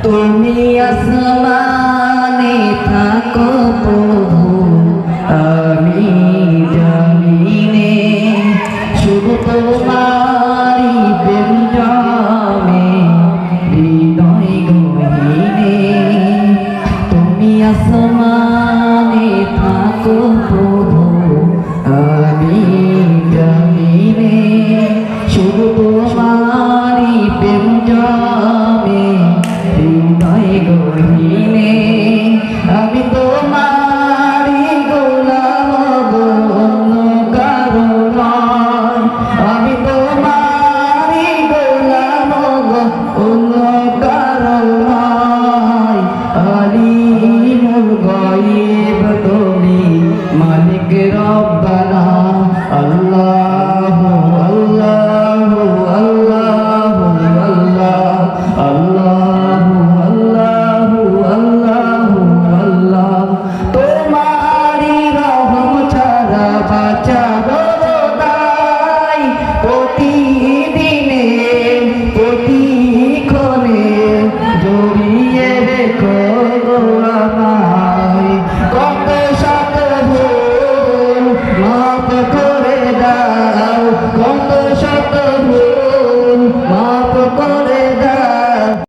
তুমি আসমানে থাকো প্রভু, আমি জমিনে, শুধু তোমারি প্রেম জমে হৃদয় গহীনে। তুমি আসমানে থাকো প্রভু, আমি জমিনে, শুধু তোমারি প্রেম জমে হৃদয় গহীনে। আমি তোমারি গোলাম গো, অন্য কারো নয়। আমি তোমারি গোলাম গো, অন্য কারো নয়। আলিমুল গায়ব তুমি, মালিক রব্বানা। আল্লাহু আল্লাহু আল্লাহু আল্লাহ, আল্লাহু আল্লাহু আল্লাহু আল্লাহ। তোমারি রহম ছাড়া বাঁচা